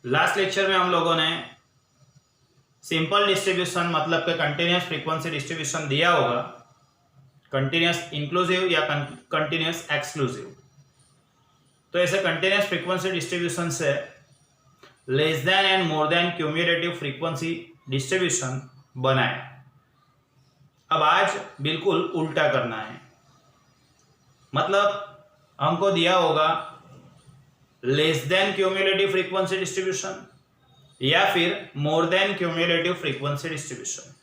Last lecture में हम लोगों ने सिंपल डिस्ट्रीब्यूशन मतलब के कंटिन्यूस फ्रीक्वेंसी डिस्ट्रीब्यूशन दिया होगा, कंटिन्यूस इंक्लूसिव या कंटिन्यूस एक्सक्लूसिव। तो ऐसे कंटिन्यूस फ्रीक्वेंसी डिस्ट्रीब्यूशन से less than and more than cumulative frequency distribution बनाए। अब आज बिल्कुल उल्टा करना है, मतलब हमको दिया होगा less than cumulative frequency distribution या फिर मोर देन क्यूमुलेटिव फ्रीक्वेंसी डिस्ट्रीब्यूशन।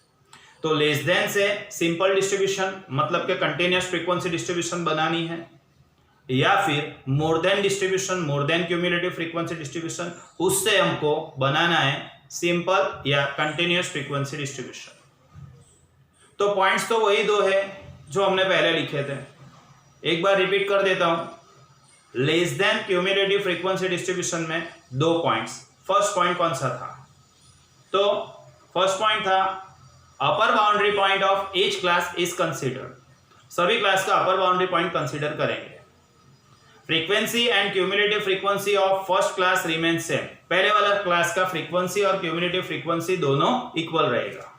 तो लेस देन से सिंपल डिस्ट्रीब्यूशन मतलब के कंटिन्यूस फ्रीक्वेंसी डिस्ट्रीब्यूशन बनानी है, या फिर मोर देन डिस्ट्रीब्यूशन, मोर देन क्यूमुलेटिव फ्रीक्वेंसी डिस्ट्रीब्यूशन, उससे हमको बनाना है सिंपल या कंटिन्यूस फ्रीक्वेंसी डिस्ट्रीब्यूशन। तो पॉइंट्स तो वही दो है जो हमने पहले लिखे थे, एक बार रिपीट कर देता हूं। Less than cumulative frequency distribution में दो पॉइंट्स। फर्स्ट पॉइंट कौन सा था? तो फर्स्ट पॉइंट था अपर boundary point of each class is considered. सभी क्लास का अपर बाउंड्री पॉइंट कंसीडर करेंगे। Frequency and cumulative frequency of first class remain same. पहले वाला क्लास का फ्रीक्वेंसी और क्यूमुलेटिव फ्रीक्वेंसी दोनों इक्वल रहेगा।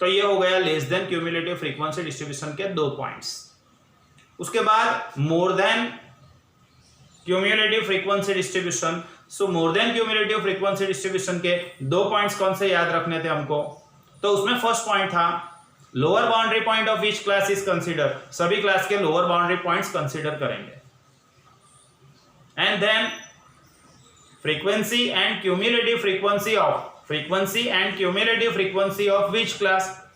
तो ये हो गया less than cumulative frequency distribution के दो पॉइंट्स। उसके बाद more than cumulative frequency distribution. So more than cumulative frequency distribution के दो पॉइंट्स कौन से याद रखने थे हमको? तो उसमें फर्स्ट पॉइंट था lower boundary point of each class is consider. सभी क्लास के लोअर बाउंड्री पॉइंट्स कंसीडर करेंगे। And then frequency and cumulative frequency of which class?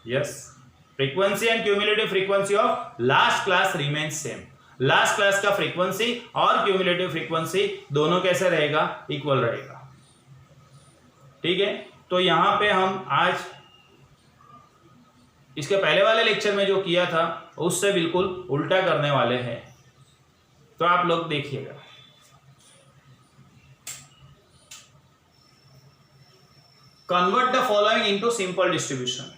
Yes, frequency and cumulative frequency of last class remain same. Last class का frequency और cumulative frequency दोनों कैसे रहेगा? Equal रहेगा। ठीक है, तो यहां पे हम आज इसके पहले वाले लेक्चर में जो किया था उससे बिल्कुल उल्टा करने वाले हैं, तो आप लोग देखिएगा। Convert the following into simple distribution.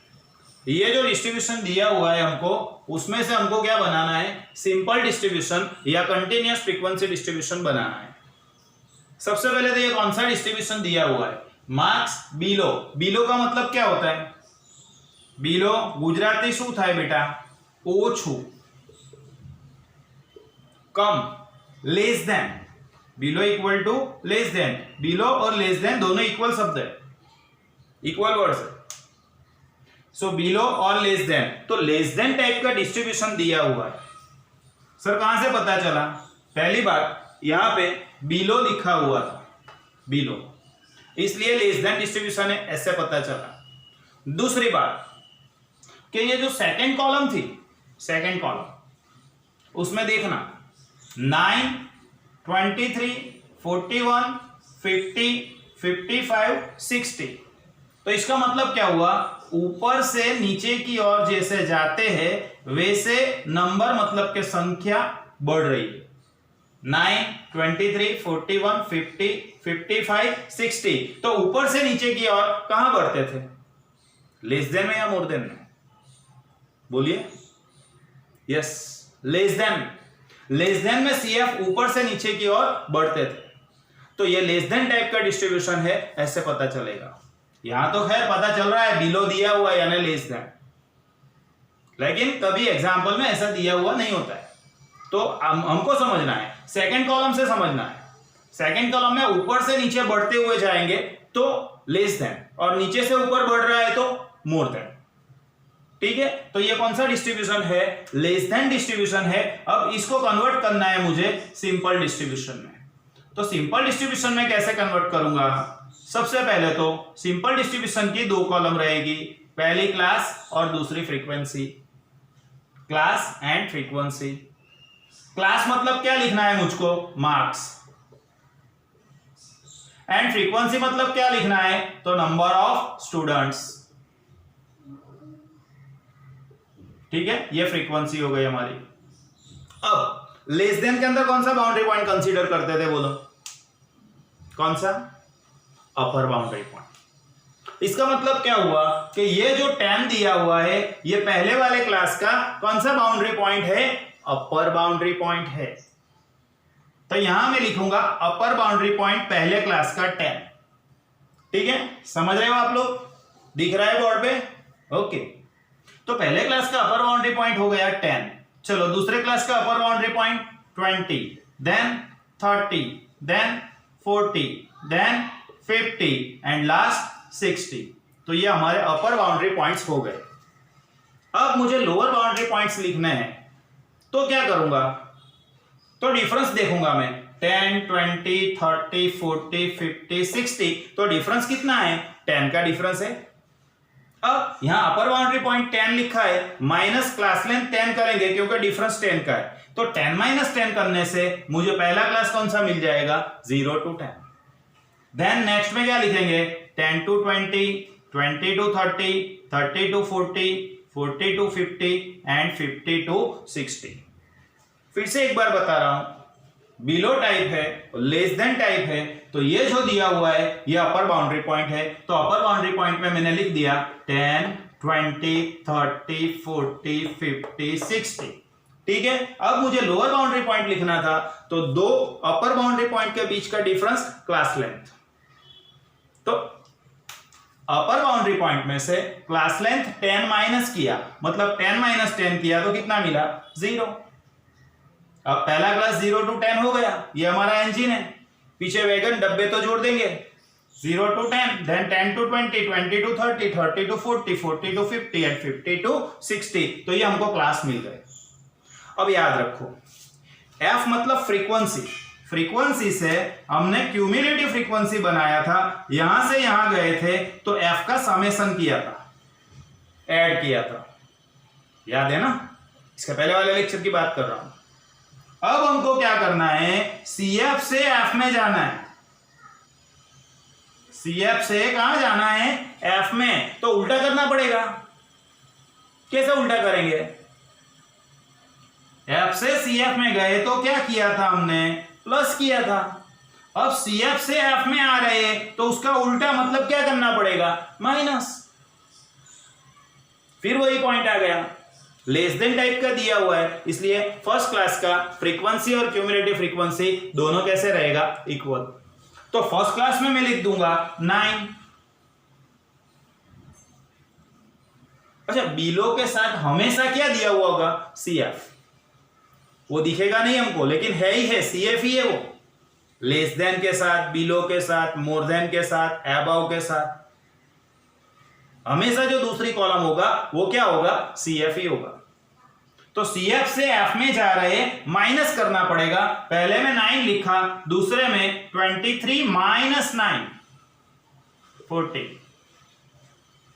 ये जो डिस्ट्रीब्यूशन दिया हुआ है हमको, उसमें से हमको क्या बनाना है? सिंपल डिस्ट्रीब्यूशन या कंटिन्यूस फ्रीक्वेंसी डिस्ट्रीब्यूशन बनाना है। सबसे पहले तो ये कौन सा डिस्ट्रीब्यूशन दिया हुआ है? Marks below. बिलो का मतलब क्या होता है? बिलो गुजराती शू थाय बेटा? ओछू, कम, less than. Below equal to less than. Below और लेस देन दोनों इक्वल शब्द है, इक्वल वर्ड्स है। सो बिलो और लेस देन, तो लेस देन टाइप का डिस्ट्रीब्यूशन दिया हुआ है। सर कहां से पता चला? पहली बात यहां पे बिलो लिखा हुआ था, बिलो, इसलिए लेस देन डिस्ट्रीब्यूशन है, ऐसे पता चला। दूसरी बात कि ये जो सेकंड कॉलम थी, सेकंड कॉलम, उसमें देखना 9, 23, 41, 50, 55, 60। तो इसका मतलब क्या हुआ? ऊपर से नीचे की ओर जैसे जाते हैं वैसे नंबर मतलब के संख्या बढ़ रही है। 9, 23, 41, 50, 55, 60। तो ऊपर से नीचे की ओर कहां बढ़ते थे? लेस देन में या मोर देन में? बोलिए। Yes, less than. Less than में सीएफ ऊपर से नीचे की ओर बढ़ते थे। तो ये लेस देन टाइप का डिस्ट्रीब्यूशन है, ऐसे पता चलेगा। यहां तो खैर पता चल रहा है बिलो दिया हुआ है यानी लेस देन, लेकिन कभी एग्जाम्पल में ऐसा दिया हुआ नहीं होता है। तो हमको समझना है, सेकंड कॉलम से समझना है। सेकंड कॉलम में ऊपर से नीचे बढ़ते हुए जाएंगे तो लेस देन, और नीचे से ऊपर बढ़ रहा है तो मोर देन। ठीक है, तो ये कौन सा डिस्ट्रीब्यूशन है? लेस देन डिस्ट्रीब्यूशन है। अब इसको कन्वर्ट करना है मुझे सिंपल डिस्ट्रीब्यूशन में। तो सिंपल डिस्ट्रीब्यूशन में कैसे कन्वर्ट करूंगा? सबसे पहले तो सिंपल डिस्ट्रीब्यूशन की दो कॉलम रहेगी, पहली क्लास और दूसरी frequency. Class and frequency. Class मतलब क्या लिखना है मुझको? मार्क्स। एंड फ्रीक्वेंसी मतलब क्या लिखना है? तो नंबर ऑफ स्टूडेंट्स। ठीक है, ये फ्रीक्वेंसी हो गई हमारी। अब लेस देन के अंदर कौन सा बाउंड्री पॉइंट कंसीडर करते थे? बोलो कौन सा? अपर बाउंड्री पॉइंट। इसका मतलब क्या हुआ कि ये जो 10 दिया हुआ है ये पहले वाले क्लास का कौन सा बाउंड्री पॉइंट है? अपर बाउंड्री पॉइंट है। तो यहां मैं लिखूंगा अपर बाउंड्री पॉइंट पहले क्लास का 10। ठीक है, समझ रहे हो आप लोग? दिख रहा है बोर्ड पे? ओके, तो पहले क्लास का अपर बाउंड्री पॉइंट हो गया 10। चलो दूसरे क्लास का upper boundary point 20, then 30, then 40, then 50 and last 60। तो ये हमारे अपर बाउंड्री पॉइंट्स हो गए। अब मुझे लोअर बाउंड्री पॉइंट्स लिखने हैं, तो क्या करूंगा? तो डिफरेंस देखूंगा मैं 10, 20, 30, 40, 50, 60। तो डिफरेंस कितना है? 10 का डिफरेंस है। अब यहां अपर बाउंड्री पॉइंट 10 लिखा है, माइनस क्लास लेंथ 10 करेंगे क्योंकि डिफरेंस 10 का है। तो 10 माइनस 10 करने से मुझे पहला क्लास कौन सा मिल जाएगा? 0 to 10। देन नेक्स्ट में क्या लिखेंगे? 10 to 20, 20 to 30, 30 to 40, 40 to 50 and 50 to 60। फिर से एक बार बता रहा हूं, बिलो टाइप है, लेस देन टाइप है, तो ये जो दिया हुआ है ये अपर बाउंड्री पॉइंट है। तो अपर बाउंड्री पॉइंट में मैंने लिख दिया 10, 20, 30, 40, 50, 60। ठीक है, अब मुझे लोअर बाउंड्री पॉइंट लिखना था, तो दो अपर बाउंड्री पॉइंट के बीच का डिफरेंस क्लास लेंथ। तो अपर बाउंड्री पॉइंट में से क्लास लेंथ 10 माइनस किया, मतलब 10 माइनस 10 किया तो कितना मिला? 0। अब पहला क्लास 0 to 10 हो गया, ये हमारा इंजन है, पीछे वैगन डब्बे तो जोड़ देंगे। 0 to 10, then 10 to 20, 20 to 30, 30 to 40, 40 to 50 and 50 to 60। तो ये हमको क्लास मिल गए। अब याद रखो, F मतलब फ्रीक्वेंसी, फ्रीक्वेंसी से हमने क्यूमुलेटिव फ्रीक्वेंसी बनाया था, यहां से यहां गए थे तो F का समेशन किया था, ऐड किया था, याद है ना? इसके पहले वाले लेक्चर की बात कर रहा हूं। अब हमको क्या करना है? CF से F में जाना है। CF से कहां जाना है? F में। तो उल्टा करना पड़ेगा। कैसे उल्टा करेंगे? F से CF में गए तो क्या किया था हमने? प्लस किया था। अब CF से F में आ रहे हैं तो उसका उल्टा मतलब क्या करना पड़ेगा? माइनस। फिर वही पॉइंट आ गया, लेस देन टाइप का दिया हुआ है, इसलिए फर्स्ट क्लास का फ्रीक्वेंसी और क्यूमुलेटिव फ्रीक्वेंसी दोनों कैसे रहेगा? इक्वल। तो फर्स्ट क्लास में मैं लिख दूंगा 9। अच्छा, बिलो के साथ हमेशा क्या दिया हुआ होगा? CF। वो दिखेगा नहीं हमको, लेकिन है ही है, CF ही है वो। लेस देन के साथ, बिलो के साथ, मोर देन के साथ, अबव के साथ, हमेशा जो दूसरी कॉलम होगा वो क्या होगा? CF ही होगा। तो CF से F में जा रहे, माइनस करना पड़ेगा। पहले में 9 लिखा, दूसरे में 23 माइनस 9, 40,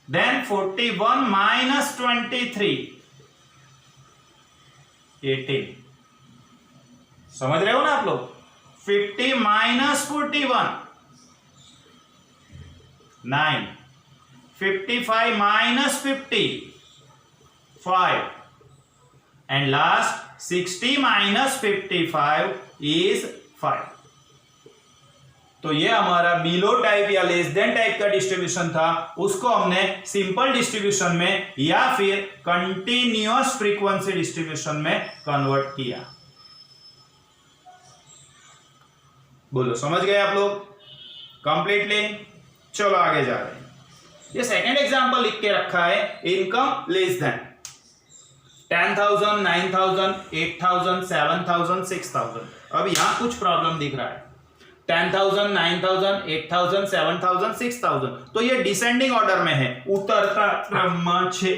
देन 41 माइनस 23, 18। समझ रहे हो ना आप लोग? 50 minus 41, 9, 55 minus 50, 5 and last 60 minus 55 is 5। तो ये हमारा बिलो टाइप या लेस देन टाइप का डिस्ट्रीब्यूशन था, उसको हमने सिंपल डिस्ट्रीब्यूशन में या फिर कंटिन्यूअस फ्रीक्वेंसी डिस्ट्रीब्यूशन में कन्वर्ट किया। बोलो, समझ गए आप लोग कंप्लीटली? चलो आगे जा रहे हैं। ये सेकंड एग्जांपल लिख के रखा है, इनकम लेस देन 10,000, 9,000, 8,000, 7,000, 6,000। अब यहां कुछ प्रॉब्लम दिख रहा है। 10,000, 9,000, 8,000, 7,000, 6,000। तो ये डिसेंडिंग ऑर्डर में है, उतरता क्रम छे।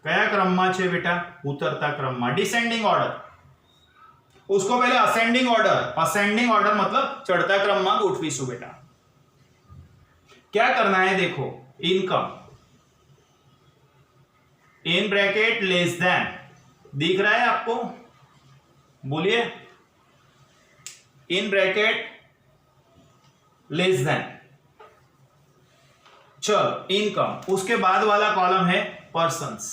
कया क्रम छे बेटा? उतरता क्रम, डिसेंडिंग ऑर्डर। उसको पहले असेंडिंग ऑर्डर, असेंडिंग ऑर्डर मतलब चढ़ता क्रम में गोठवीशु बेटा। क्या करना है? देखो, income in bracket less than, दिख रहा है आपको? बोलिए, इन ब्रैकेट लेस देन। चलो, इनकम, उसके बाद वाला कॉलम है पर्सन्स।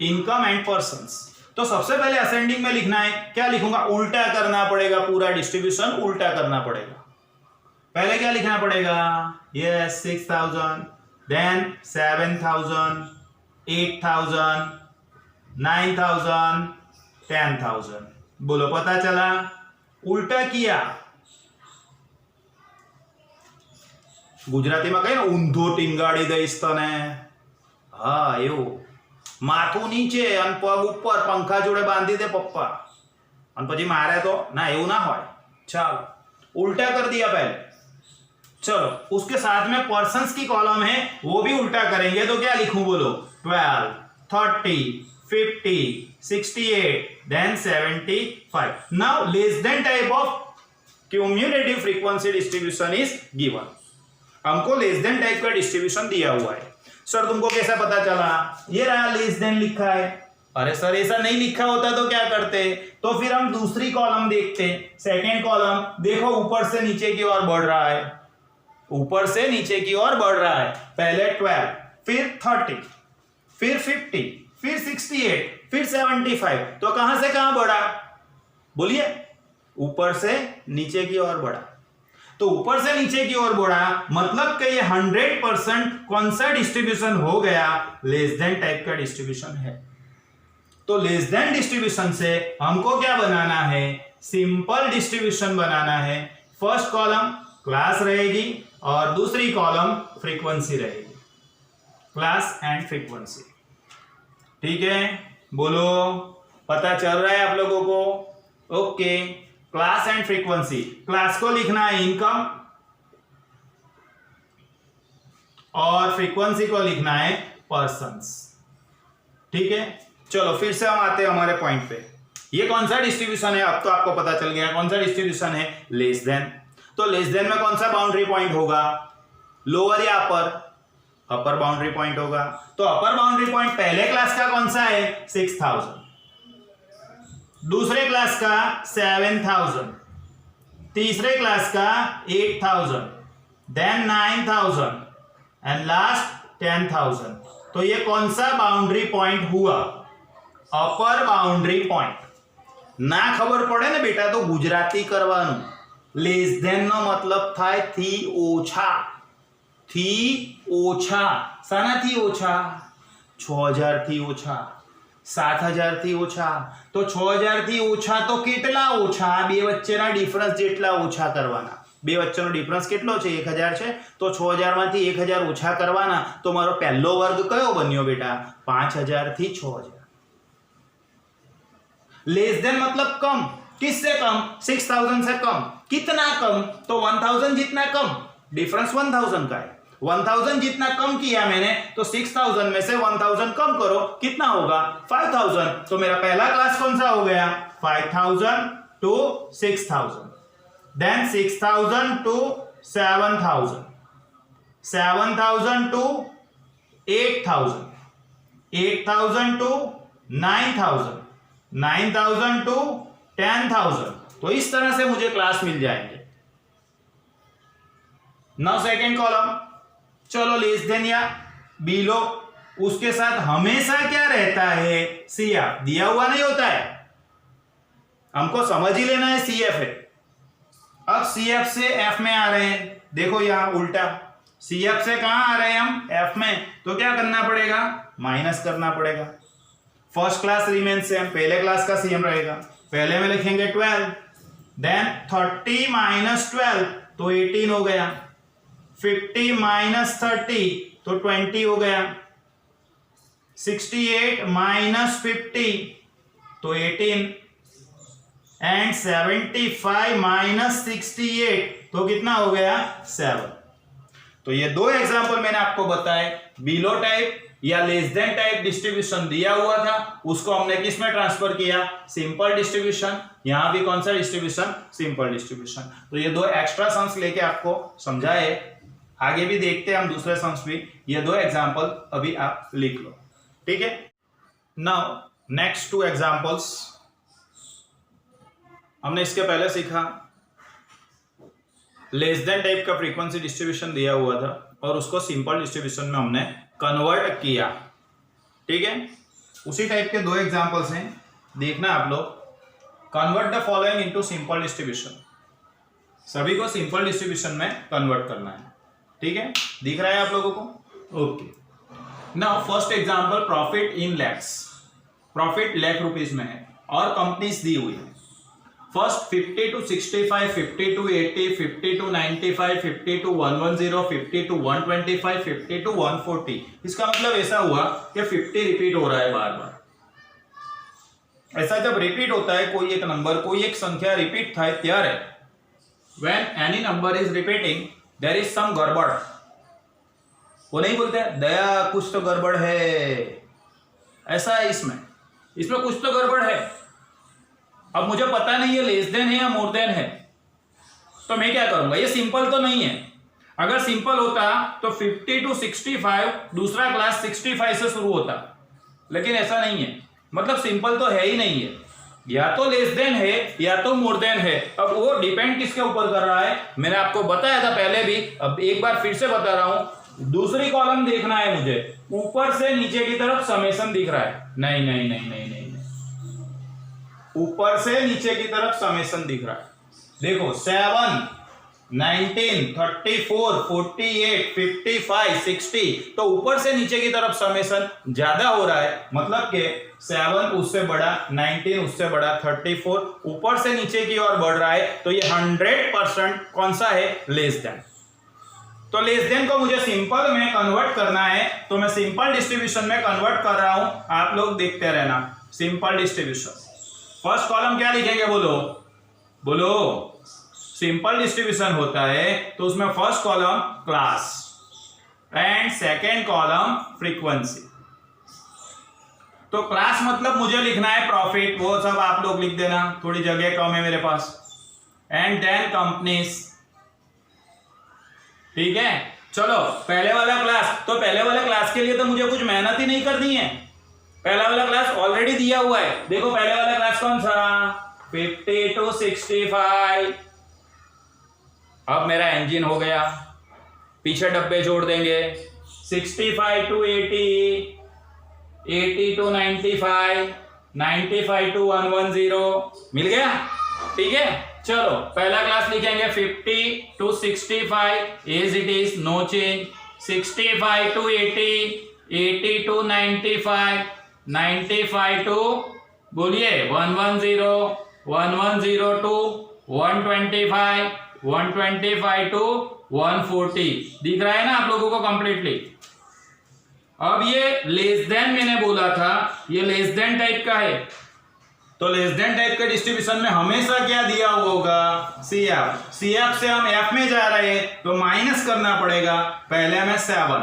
Income and persons. तो सबसे पहले असेंडिंग में लिखना है, क्या लिखूंगा? उल्टा करना पड़ेगा, पूरा डिस्ट्रीब्यूशन उल्टा करना पड़ेगा। पहले क्या लिखना पड़ेगा? Yes, 6,000, then 7,000, 8,000, 9,000 10,000। बोलो पता चला? उल्टा किया। ગુજરાતીમાં કહે ને ઊંધો ટીંગાડી દઈશ તને, હા એવું। માથું નીચે અને પગ ઉપર પંખા જોડે બાંધી દે પપ્પા અને પછી મારે તો ના, એવું ના હોય। चलो उल्टा कर दिया पहले। चलो उसके साथ में पर्सन्स की कॉलम है वो भी उल्टा करेंगे। तो क्या लिखूं बोलो? 12 30 50 68 then 75। now less than type of cumulative frequency distribution is given। हमको लेस देन टाइप का डिस्ट्रीब्यूशन दिया हुआ है। सर तुमको कैसा पता चला? ये रहा लेस देन लिखा है। अरे सर ऐसा नहीं लिखा होता तो क्या करते? तो फिर हम दूसरी कॉलम देखते। सेकेंड कॉलम देखो, ऊपर से नीचे की ओर बढ़ रहा है, ऊपर से नीचे की ओर बढ़ रहा है। पहले 12, फिर 30, फिर 50, फिर 68, फिर 75। तो कहां से कहां बढ़ा? बोलिए, ऊपर से नीचे की ओर बढ़ा। तो ऊपर से नीचे की ओर बढ़ा मतलब कि ये 100% कौन सा डिस्ट्रीब्यूशन हो गया? लेस देन टाइप का डिस्ट्रीब्यूशन है। तो लेस देन डिस्ट्रीब्यूशन से हमको क्या बनाना है? सिंपल डिस्ट्रीब्यूशन बनाना है। फर्स्ट कॉलम क्लास रहेगी और दूसरी कॉलम फ्रीक्वेंसी रहेगी, क्लास एंड फ्रीक्वेंसी। ठीक है, बोलो पता चल रहा है आप लोगों को? Okay, class and frequency. Class को लिखना है इनकम और फ्रीक्वेंसी को लिखना है पर्सन्स। ठीक है, चलो फिर से हम आते हैं हमारे पॉइंट पे। ये कौन सा डिस्ट्रीब्यूशन है? अब तो आपको पता चल गया कौन सा डिस्ट्रीब्यूशन है, लेस देन। तो लेस देन में कौन सा बाउंड्री पॉइंट होगा? लोअर या अपर? अपर बाउंड्री पॉइंट होगा। तो अपर बाउंड्री पॉइंट पहले क्लास का कौन सा है? 6000, दूसरे क्लास का 7000, तीसरे क्लास का 8000, देन 9000 एंड लास्ट 10000। तो ये कौन सा बाउंड्री पॉइंट हुआ? अपर बाउंड्री पॉइंट। ना खबर પડે ને બેટા તો ગુજરાતી કરવાનું। લેસ ધેન નો મતલબ થાય થી ઓછા, થી ઓછા। શાનાથી ઓછા? 6000 થી ઓછા, 7000 થી ઓછા। તો 6000 થી ઓછા તો કેટલા ઓછા? બે વચ્ચેના ડિફરન્સ જેટલા ઓછા કરવાના। બે વચ્ચેનો ડિફરન્સ કેટલો છે? 1000 છે। તો 6000 માંથી 1000 ઓછા કરવાના। તો મારો પહેલો વર્ગ કયો બન્યો બેટા? 5000 થી 6000। लेस देन मतलब कम। किससे कम? 6000 से कम। कितना कम? तो 1000 जितना कम। डिफरेंस 1000 का है। 1000 जितना कम किया मैंने, तो 6000 में से 1000 कम करो, कितना होगा? 5000। तो मेरा पहला क्लास कौन सा हो गया? 5000 to 6000, then 6000 to 7000, 7000 to 8000, 8000 to 9000, 9000 to 10000। तो इस तरह से मुझे क्लास मिल जाएंगे। नाउ सेकेंड कॉलम, चलो लेस देन या बिलो, उसके साथ हमेशा क्या रहता है? सीएफ। दिया हुआ नहीं होता है, हमको समझ ही लेना है सीएफ है। अब सीएफ से एफ में आ रहे हैं, देखो यहां उल्टा। सीएफ से कहां आ रहे हैं हम? एफ में। तो क्या करना पड़ेगा? माइनस करना पड़ेगा। फर्स्ट क्लास रिमेन सेम, पहले क्लास का सेम रहेगा। पहले में लिखेंगे 12, देन 30 माइनस 12 तो 18 हो गया, 50 माइनस 30 तो 20 हो गया, 68 माइनस 50 तो 18 एंड 75 माइनस 68 तो कितना हो गया? 7। तो ये दो एग्जांपल मैंने आपको बताए। बिलो टाइप या लेस देन टाइप डिस्ट्रीब्यूशन दिया हुआ था, उसको हमने किस में ट्रांसफर किया? Simple distribution. यहां भी कौन सा डिस्ट्रीब्यूशन? Simple distribution. तो ये दो एक्स्ट्रा सम्स लेके आपको समझाए, आगे भी देखते हैं हम दूसरे सम्स भी। ये दो एग्जांपल अभी आप लिख लो, ठीक है। नाउ नेक्स्ट 2 एग्जांपल्स हमने इसके पहले सीखा। लेस देन टाइप का फ्रीक्वेंसी डिस्ट्रीब्यूशन दिया हुआ था और उसको सिंपल डिस्ट्रीब्यूशन में हमने कन्वर्ट किया, ठीक है। उसी टाइप के 2 एग्जांपल्स हैं, देखना आप लोग। Convert the following into simple distribution. सभी को सिंपल डिस्ट्रीब्यूशन में कन्वर्ट करना है, ठीक है। दिख रहा है आप लोगों को? Okay. Now first example, profit in lakhs. Profit lakh rupees में है और कंपनीज दी हुई है। First 50 to 65, 50 to 80, 50 to 95, 50 to 110, 50 to 125, 50 to 140। इसका मतलब ऐसा हुआ कि 50 रिपीट हो रहा है बार बार। ऐसा जब रिपीट होता है कोई एक नंबर, कोई एक संख्या रिपीट થાય ત્યારે when any number is repeating there is some गड़बड़। वो नहीं बोलते दया कुछ तो गड़बड़ है, ऐसा है इसमें कुछ तो गड़बड़ है। अब मुझे पता नहीं ये लेस देन है या मोर देन है, तो मैं क्या करूंगा? ये सिंपल तो नहीं है। अगर सिंपल होता तो 50 to 65 दूसरा क्लास 65 से शुरू होता, लेकिन ऐसा नहीं है। मतलब सिंपल तो है ही नहीं है, या तो लेस देन है या तो मोर देन है। अब वो डिपेंड किसके ऊपर कर रहा है? मैंने आपको बताया था पहले भी, अब एक बार फिर से बता रहा हूं। दूसरी कॉलम देखना है मुझे, ऊपर से नीचे की तरफ समेशन दिख रहा है? नहीं नहीं नहीं नहीं नहीं, ऊपर से नीचे की तरफ समेशन दिख रहा है। देखो 7, 19, 34, 48, 55, 60, तो ऊपर से नीचे की तरफ समेशन ज्यादा हो रहा है। मतलब कि 7 उससे बड़ा, 19 उससे बड़ा, 34 ऊपर से नीचे की ओर बढ़ रहा है, तो ये 100% कौन सा है? Less than. तो लेस देन को मुझे सिंपल में कन्वर्ट करना है, तो मैं सिंपल डिस्ट्रीब्यूशन में कन्वर्ट कर रहा हूं, आप लोग देखते रहना। सिंपल डिस्ट्रीब्यूशन, फर्स्ट कॉलम क्या लिखेंगे? बोलो बोलो। सिंपल डिस्ट्रीब्यूशन होता है तो उसमें first column class and second column frequency. तो क्लास मतलब मुझे लिखना है प्रॉफिट, वो सब आप लोग लिख देना, थोड़ी जगह कम है मेरे पास। एंड देन कंपनीज, ठीक है। चलो पहले वाला क्लास, तो पहले वाले क्लास के लिए तो मुझे कुछ मेहनत ही नहीं करनी है, पहला वाला क्लास ऑलरेडी दिया हुआ है। देखो पहले वाला क्लास कौन सा? 50 to 65। अब मेरा इंजन हो गया, पीछे डब्बे जोड़ देंगे। 65 to 80, 80 to 95, 95 to 110, मिल गया? ठीक है, चलो पहला क्लास लिखेंगे 50 to 65 as it is, no change. 65 to 80, 80 to 95, 95 to बोलिए 110, 110 to 125, 125 to 140। दिख रहा है ना आप लोगों को कंप्लीटली? अब ये लेस देन मैंने बोला था, ये लेस देन टाइप का है, तो लेस देन टाइप के डिस्ट्रीब्यूशन में हमेशा क्या दिया हुआ होगा? CF। CF से हम F में जा रहे हैं तो माइनस करना पड़ेगा। पहले में 7,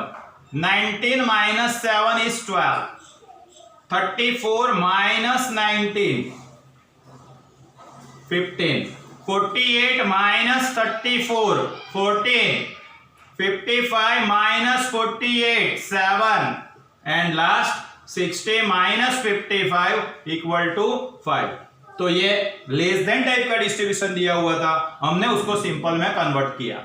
19 minus 7 is 12, 34 minus 19, 15, 48 minus 34, 14, 55 minus 48, 7, and last 60 minus 55 equal to 5। तो ये लेस देन टाइप का डिस्ट्रीब्यूशन दिया हुआ था, हमने उसको सिंपल में कन्वर्ट किया।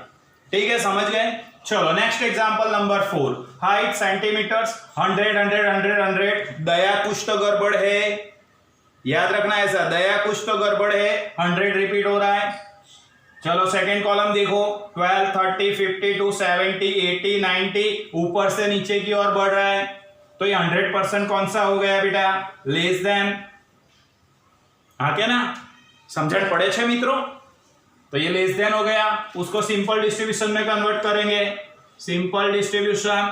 ठीक है, समझ गए? चलो next example number 4। Height centimetres, 100 100 100 100। Daya कुछ तो गड़बड़ है, याद रखना ऐसा, दया कुछ तो गड़बड़ है, 100 रिपीट हो रहा है। चलो सेकंड कॉलम देखो, 12, 30, 52, 70, 80, 90 ऊपर से नीचे की ओर बढ़ रहा है, तो ये 100% कौन सा हो गया बेटा? Less than. हाँ क्या ना, समझ पड़े छे मित्रों? तो ये लेस देन हो गया, उसको सिंपल डिस्ट्रीब्यूशन में कन्वर्ट करेंगे। Simple distribution,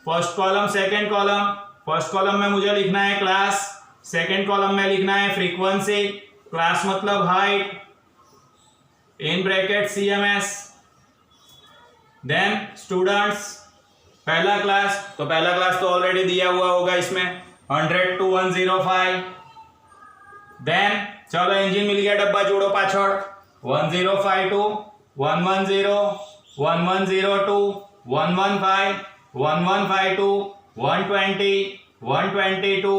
first column second column, first column में मुझे लिखना है क्लास, सेकंड कॉलम में लिखना है फ्रीक्वेंसी। क्लास मतलब height, in bracket CMS, then students. पहला क्लास, तो पहला क्लास तो ऑलरेडी दिया हुआ होगा इसमें, 100 to 105। देन चलो इंजन मिल गया, डब्बा जोड़ो पाछड़, 105 to 110, 110 to 115, 115 to 120, 120 to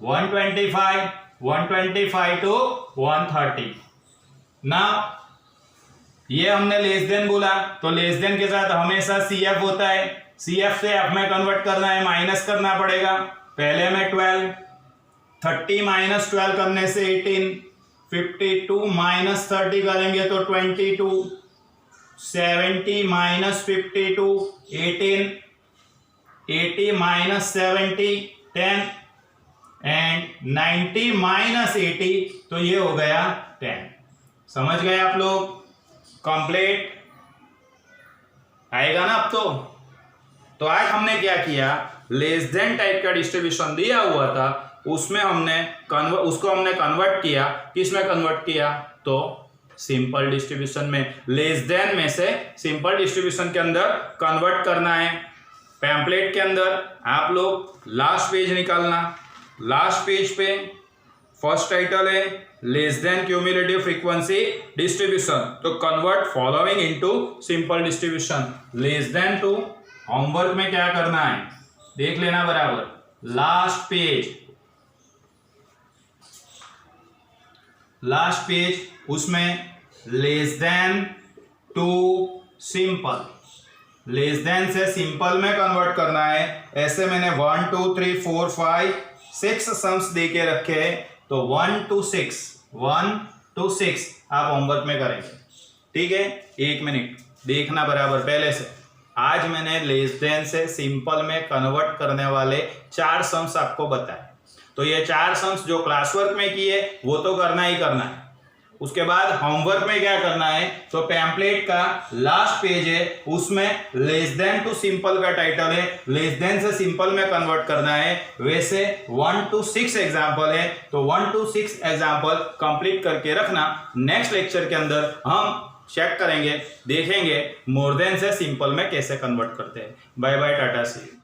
125, 125 to 130। Now ये हमने लेस देन बोला, तो लेस देन के साथ हमेशा CF होता है। CF से F में कन्वर्ट करना है, माइनस करना पड़ेगा। पहले में 12, 30 माइनस 12 करने से 18, 52 माइनस 30 करेंगे तो 22, 70 माइनस 52, 18, 80 माइनस 70, 10, एंड 90 माइनस 80, तो ये हो गया 10। समझ गए आप लोग? कंप्लीट आएगा ना अब तो आज हमने क्या किया, लेस देन टाइप का डिस्ट्रीब्यूशन दिया हुआ था, उसमें उसको हमने कन्वर्ट किया। किस में कन्वर्ट किया? तो सिंपल डिस्ट्रीब्यूशन में। लेस देन में से सिंपल डिस्ट्रीब्यूशन के अंदर कन्वर्ट करना है। पैम्पलेट के अंदर आप लोग लास्ट पेज निकालना। लास्ट पेज पे फर्स्ट टाइटल है less than cumulative frequency distribution, तो convert following into simple distribution. Less than to homework में क्या करना है देख लेना बराबर। लास्ट पेज उसमें less than to simple, less than से सिंपल में कन्वर्ट करना है। ऐसे मैंने 1 2 3 4 5 6 सम्स दे के रखे हैं, तो 1 to 6 आप होमवर्क में करेंगे। ठीक है, 1 मिनट देखना बराबर। पहले से आज मैंने लेस देन से सिंपल में कन्वर्ट करने वाले 4 सम्स आपको बताए, तो ये 4 सम्स जो क्लास वर्क में किए वो तो करना ही करना है। उसके बाद होमवर्क में क्या करना है, तो पैम्पलेट का लास्ट पेज है, उसमें लेस देन टू सिंपल का टाइटल है, लेस देन से सिंपल में कन्वर्ट करना है। वैसे 1 to 6 एग्जाम्पल है, तो 1 to 6 एग्जाम्पल कंप्लीट करके रखना। नेक्स्ट लेक्चर के अंदर हम चेक करेंगे, देखेंगे मोर देन से सिंपल में कैसे कन्वर्ट करते हैं। Bye bye, tata see you.